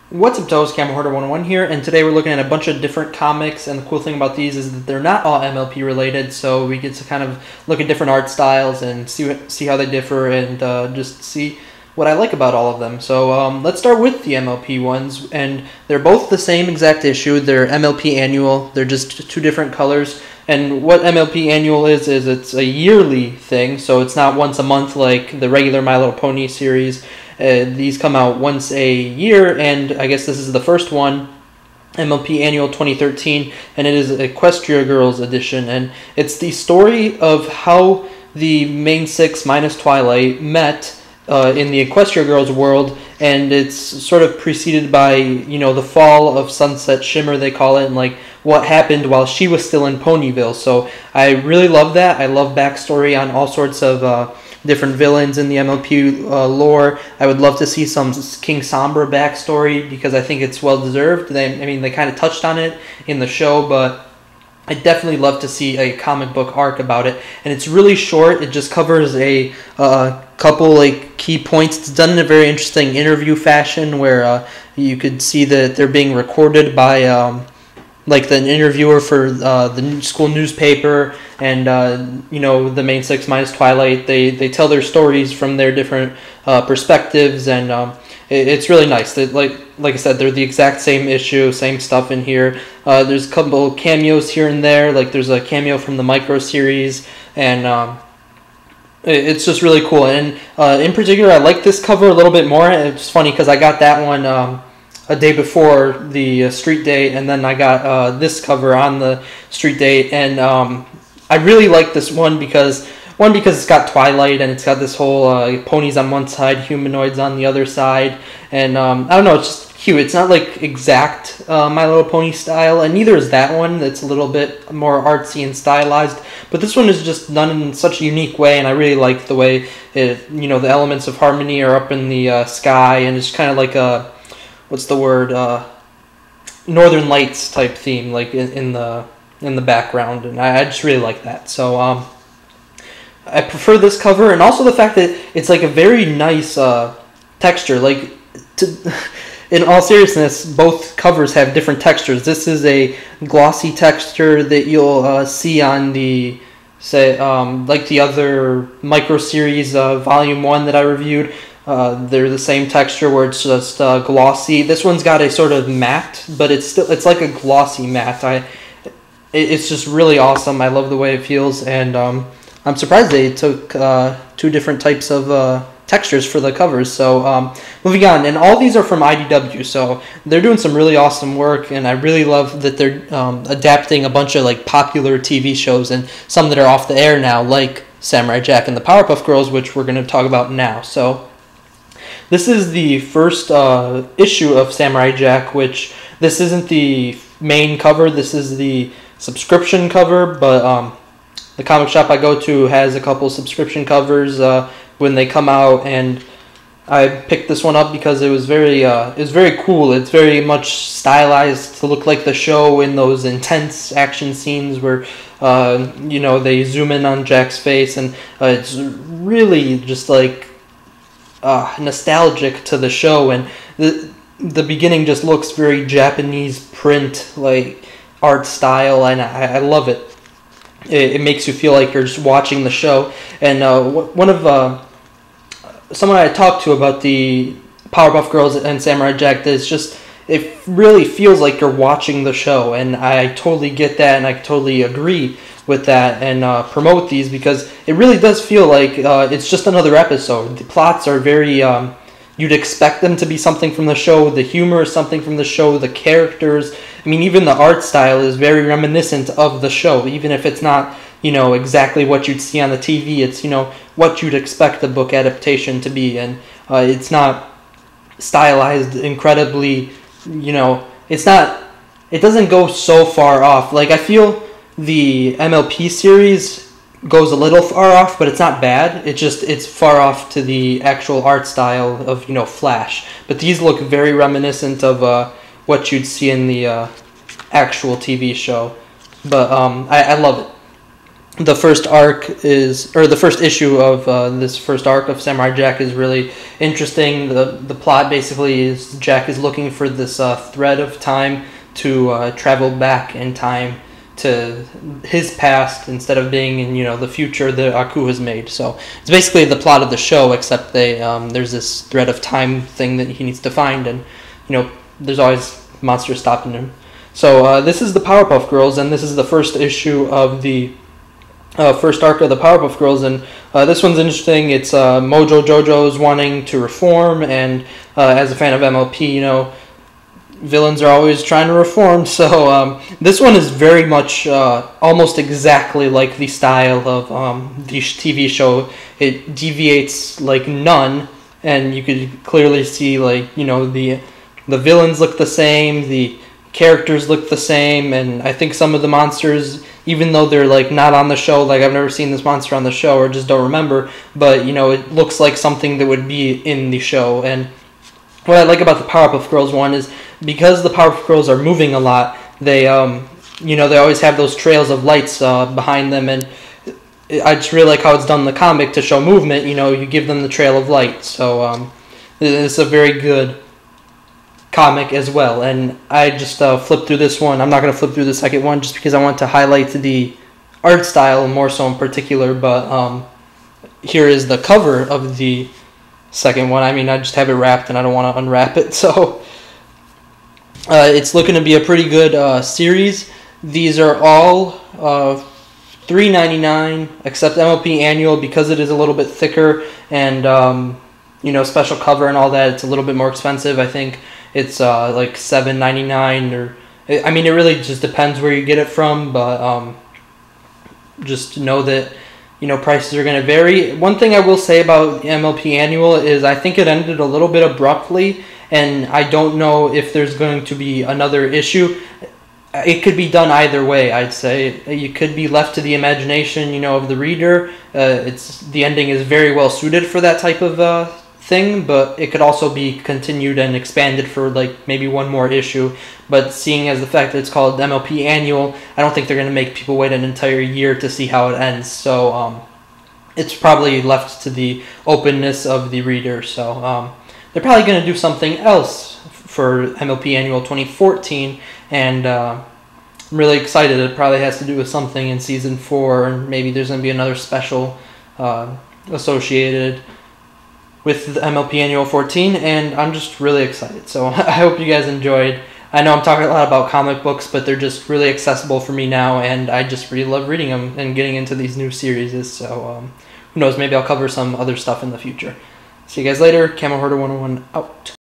What's up, Toes? Camera Hoarder 101 here, and today we're looking at a bunch of different comics, and the cool thing about these is that they're not all MLP related, so we get to kind of look at different art styles and see how they differ, and just see what I like about all of them. So let's start with the MLP ones, and they're both the same exact issue. They're MLP Annual. They're just two different colors, and what MLP Annual is it's a yearly thing, so it's not once a month like the regular My Little Pony series. These come out once a year, and I guess this is the first one, MLP Annual 2013, and it is Equestria Girls edition, and it's the story of how the main six minus Twilight met in the Equestria Girls world, and it's sort of preceded by, you know, the fall of Sunset Shimmer, they call it, and like what happened while she was still in Ponyville. So I really love that. I love backstory on all sorts of different villains in the MLP lore. I would love to see some King Sombra backstory because I think it's well deserved. They kind of touched on it in the show, but I'd definitely love to see a comic book arc about it. And it's really short. It just covers a couple like key points. It's done in a very interesting interview fashion where you could see that they're being recorded by like the interviewer for the school newspaper, and you know, the main six minus Twilight, they tell their stories from their different perspectives, and it's really nice. Like I said, they're the exact same issue, same stuff in here. There's a couple cameos here and there, like there's a cameo from the Micro series, and it's just really cool. And in particular, I like this cover a little bit more. It's funny because I got that one a day before the street date, and then I got this cover on the street date, and I really like this one because it's got Twilight, and it's got this whole ponies on one side, humanoids on the other side, and I don't know, it's just cute. It's not like exact My Little Pony style, and neither is that one. That's a little bit more artsy and stylized, but this one is just done in such a unique way, and I really like the way it, you know, the elements of harmony are up in the sky, and it's kind of like a, what's the word, Northern Lights type theme, like in the background, and I just really like that. So I prefer this cover, and also the fact that it's like a very nice texture. Like, in all seriousness, both covers have different textures. This is a glossy texture that you'll see on the, say, like the other Micro series Volume 1 that I reviewed. They're the same texture where it's just glossy. This one's got a sort of matte, but it's like a glossy matte. It's just really awesome. I love the way it feels, and I'm surprised they took two different types of textures for the covers. So moving on, and all these are from IDW, so they're doing some really awesome work, and I really love that they're adapting a bunch of like popular TV shows and some that are off the air now, like Samurai Jack and the Powerpuff Girls, which we're going to talk about now. So this is the first issue of Samurai Jack, which this isn't the main cover, this is the subscription cover, but the comic shop I go to has a couple subscription covers when they come out, and I picked this one up because it was very cool. It's very much stylized to look like the show in those intense action scenes where you know, they zoom in on Jack's face, and it's really just like nostalgic to the show, and the beginning just looks very Japanese print like art style, and I love it. It makes you feel like you're just watching the show. And one of someone I talked to about the Powerpuff Girls and Samurai Jack, it really feels like you're watching the show, and I totally get that, and I totally agree with that, and promote these because it really does feel like it's just another episode. The plots are very, you'd expect them to be something from the show. The humor is something from the show. The characters, I mean, even the art style is very reminiscent of the show, even if it's not, you know, exactly what you'd see on the TV. It's, you know, what you'd expect a book adaptation to be, and it's not stylized incredibly, you know, it doesn't go so far off. Like, I feel the MLP series goes a little far off, but it's not bad. It's far off to the actual art style of, you know, Flash. But these look very reminiscent of what you'd see in the actual TV show. But I love it. the first the first issue of this first arc of Samurai Jack is really interesting. The plot basically is Jack is looking for this thread of time to travel back in time to his past instead of being in the future that Aku has made. So it's basically the plot of the show, except there's this thread of time thing that he needs to find, and there's always monsters stopping him. So this is the Powerpuff Girls, and this is the first issue of the first arc of the Powerpuff Girls, and this one's interesting. It's Mojo Jojo's wanting to reform, and as a fan of MLP, villains are always trying to reform. So this one is very much almost exactly like the style of the TV show. It deviates like none, and you could clearly see the villains look the same, the characters look the same, and I think some of the monsters, even though they're not on the show, I've never seen this monster on the show or just don't remember, but it looks like something that would be in the show. And what I like about the Powerpuff Girls one is because the Powerpuff Girls are moving a lot, they they always have those trails of lights behind them, and I just really like how it's done in the comic to show movement. You give them the trail of light, so it's a very good comic as well. And I just flipped through this one. I'm not going to flip through the second one just because I want to highlight the art style more so in particular, but here is the cover of the second one. I mean, I just have it wrapped and I don't want to unwrap it, so it's looking to be a pretty good series. These are all $3.99 except MLP Annual, because it is a little bit thicker and special cover and all that. It's a little bit more expensive. I think it's like $7.99, or I mean, it really just depends where you get it from, but just know that prices are going to vary. One thing I will say about MLP Annual is I think it ended a little bit abruptly, and I don't know if there's going to be another issue. It could be done either way, I'd say. You could be left to the imagination, of the reader. The ending is very well suited for that type of thing, but it could also be continued and expanded for maybe one more issue. But seeing as the fact that it's called MLP Annual, I don't think they're going to make people wait an entire year to see how it ends. So it's probably left to the openness of the reader. So they're probably going to do something else for MLP Annual 2014, and I'm really excited. It probably has to do with something in Season 4, and maybe there's going to be another special associated with the MLP Annual 14, and I'm just really excited. So I hope you guys enjoyed. I know I'm talking a lot about comic books, but they're just really accessible for me now, and I just really love reading them and getting into these new series. So who knows, maybe I'll cover some other stuff in the future. See you guys later. Camo Hoarder 101 out.